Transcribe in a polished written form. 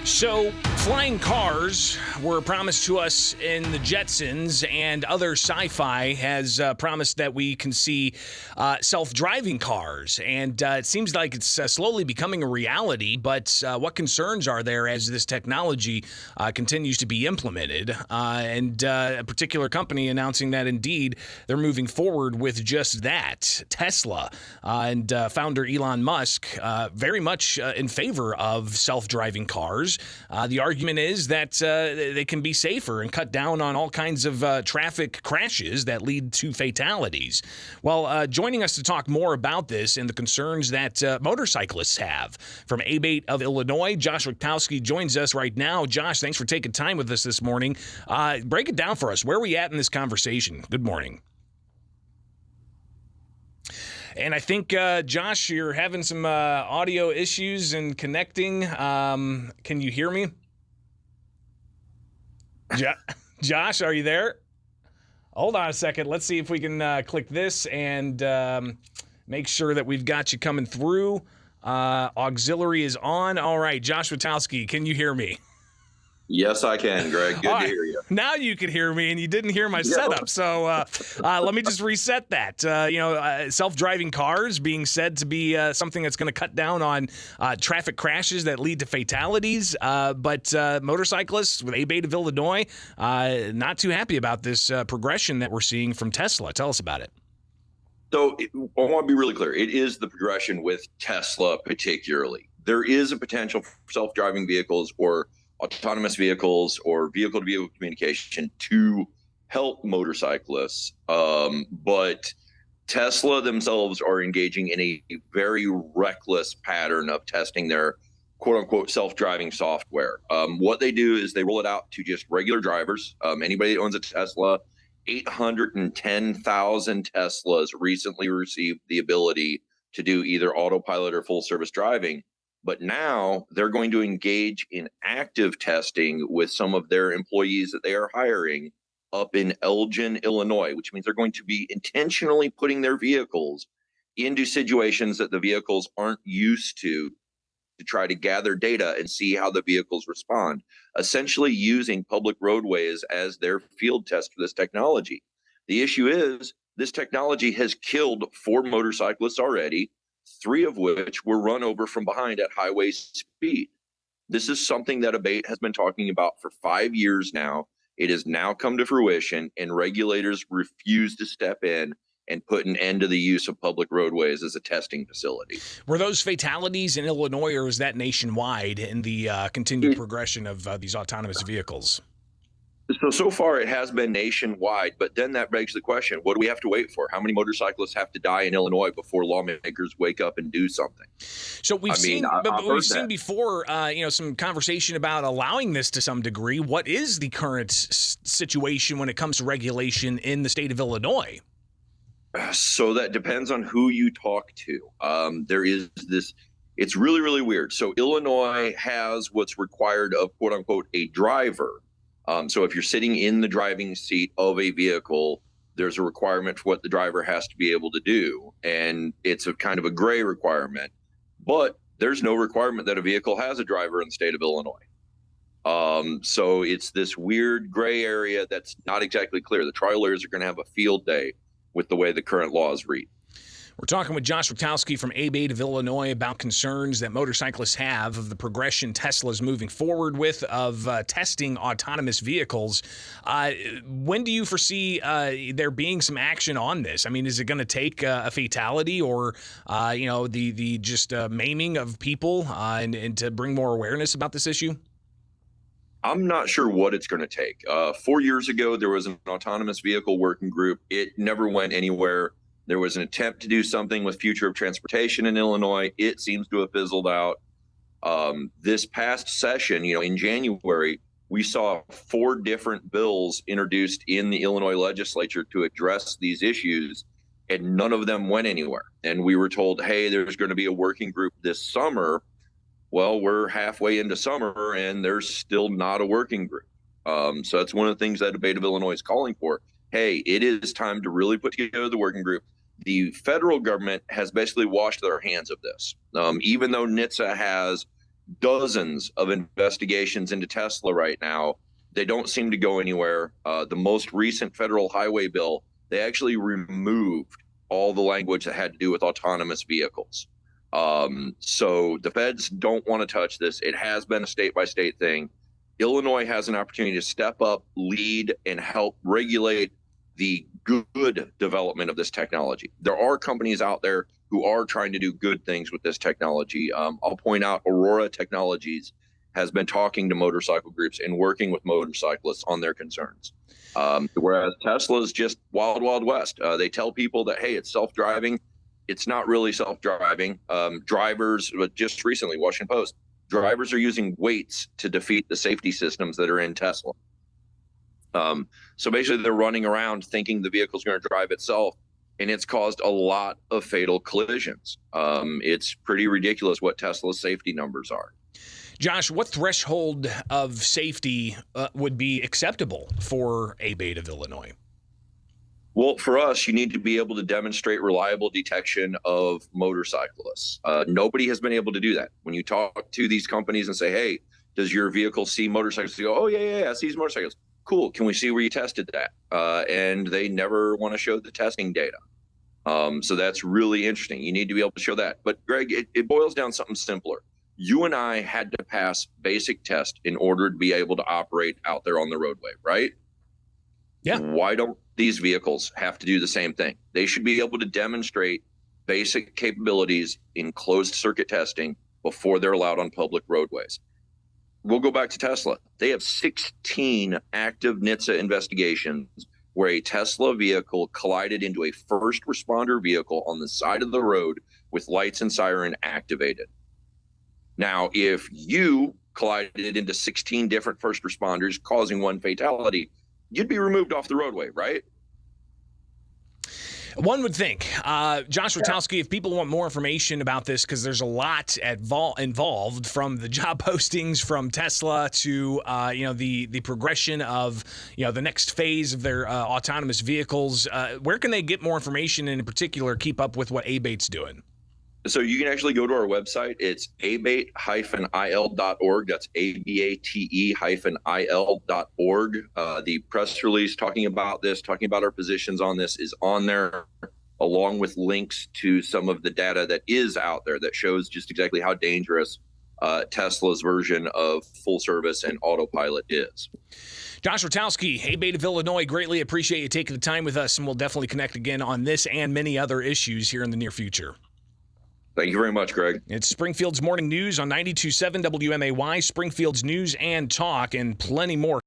So, flying cars were promised to us in the Jetsons, and other sci-fi has promised that we can see self-driving cars. And it seems like it's slowly becoming a reality, but what concerns are there as this technology continues to be implemented? And a particular company announcing that indeed they're moving forward with just that. Tesla and founder Elon Musk very much in favor of self-driving cars. The argument is that they can be safer and cut down on all kinds of traffic crashes that lead to fatalities. Well, joining us to talk more about this and the concerns that motorcyclists have from ABATE of Illinois, Josh Witkowski joins us right now. Josh, thanks for taking time with us this morning. Break it down for us. Where are we at in this conversation? Good morning. And I think, Josh, you're having some audio issues and connecting. Can you hear me? Josh, are you there? Hold on a second. Let's see if we can click this and make sure that we've got you coming through. Auxiliary is on. All right, Josh Witkowski, can you hear me? Yes, I can, Greg. Good to hear you. Now you can hear me, and you didn't hear my setup. So let me just reset that. Self-driving cars being said to be something that's going to cut down on traffic crashes that lead to fatalities. But motorcyclists with ABATE of Illinois, not too happy about this progression that we're seeing from Tesla. Tell us about it. So I want to be really clear. It is the progression with Tesla particularly. There is a potential for self-driving vehicles or autonomous vehicles or vehicle-to-vehicle communication to help motorcyclists. But Tesla themselves are engaging in a very reckless pattern of testing their quote-unquote self-driving software. What they do is they roll it out to just regular drivers. Anybody that owns a Tesla, 810,000 Teslas recently received the ability to do either autopilot or full-service driving. But now they're going to engage in active testing with some of their employees that they are hiring up in Elgin, Illinois, which means they're going to be intentionally putting their vehicles into situations that the vehicles aren't used to try to gather data and see how the vehicles respond, essentially using public roadways as their field test for this technology. The issue is this technology has killed 4 motorcyclists already, 3 of which were run over from behind at highway speed. This is something that ABATE has been talking about for 5 years now. It has now come to fruition, and regulators refuse to step in and put an end to the use of public roadways as a testing facility. Were those fatalities in Illinois, or is that nationwide in the continued progression of these autonomous vehicles? So far it has been nationwide, but then that begs the question, what do we have to wait for? How many motorcyclists have to die in Illinois before lawmakers wake up and do something? So we've seen before, some conversation about allowing this to some degree. What is the current situation when it comes to regulation in the state of Illinois? So that depends on who you talk to. There is this, it's really, really weird. So Illinois has what's required of quote unquote a driver. So if you're sitting in the driving seat of a vehicle, there's a requirement for what the driver has to be able to do. And it's a kind of a gray requirement, but there's no requirement that a vehicle has a driver in the state of Illinois. So it's this weird gray area that's not exactly clear. The trial lawyers are going to have a field day with the way the current laws read. We're talking with Josh Witkowski from ABATE of Illinois about concerns that motorcyclists have of the progression Tesla's moving forward with of testing autonomous vehicles. When do you foresee there being some action on this? I mean, is it going to take a fatality or, the just maiming of people and to bring more awareness about this issue? I'm not sure what it's going to take. 4 years ago, there was an autonomous vehicle working group. It never went anywhere. There was an attempt to do something with future of transportation in Illinois. It seems to have fizzled out. This past session, in January, we saw 4 different bills introduced in the Illinois legislature to address these issues, and none of them went anywhere. And we were told, hey, there's going to be a working group this summer. Well, we're halfway into summer, and there's still not a working group. So that's one of the things that ABATE of Illinois is calling for. Hey, it is time to really put together the working group. The federal government has basically washed their hands of this. Even though NHTSA has dozens of investigations into Tesla right now. They don't seem to go anywhere. The most recent federal highway bill, they actually removed all the language that had to do with autonomous vehicles. So the feds don't want to touch this. It has been a state-by-state thing. Illinois has an opportunity to step up, lead, and help regulate the good development of this technology. There are companies out there who are trying to do good things with this technology. I'll point out Aurora Technologies has been talking to motorcycle groups and working with motorcyclists on their concerns. Whereas Tesla is just wild, wild west. They tell people that, hey, it's self-driving. It's not really self-driving. Drivers, just recently, Washington Post, drivers are using weights to defeat the safety systems that are in Tesla. So basically, they're running around thinking the vehicle's going to drive itself, and it's caused a lot of fatal collisions. It's pretty ridiculous what Tesla's safety numbers are. Josh, what threshold of safety would be acceptable for ABATE of Illinois? Well, for us, you need to be able to demonstrate reliable detection of motorcyclists. Nobody has been able to do that. When you talk to these companies and say, hey, does your vehicle see motorcycles? They go, oh, yeah, it sees motorcycles. Cool. Can we see where you tested that? And they never want to show the testing data. So that's really interesting. You need to be able to show that. But Greg, it boils down to something simpler. You and I had to pass basic tests in order to be able to operate out there on the roadway, right? Yeah. Why don't these vehicles have to do the same thing? They should be able to demonstrate basic capabilities in closed circuit testing before they're allowed on public roadways. We'll go back to Tesla. They have 16 active NHTSA investigations where a Tesla vehicle collided into a first responder vehicle on the side of the road with lights and siren activated. Now, if you collided into 16 different first responders causing one fatality, you'd be removed off the roadway, right? One would think. Josh Witkowski, if people want more information about this, because there's a lot involved, from the job postings from Tesla to the progression of the next phase of their autonomous vehicles, where can they get more information and in particular keep up with what ABATE's doing? So you can actually go to our website. It's abate-il.org. That's abate-il.org. The press release talking about this, talking about our positions on this, is on there, along with links to some of the data that is out there that shows just exactly how dangerous Tesla's version of full service and autopilot is. Josh Witkowski, ABATE of Illinois, greatly appreciate you taking the time with us, and we'll definitely connect again on this and many other issues here in the near future. Thank you very much, Greg. It's Springfield's Morning News on 92.7 WMAY, Springfield's News and Talk, and plenty more.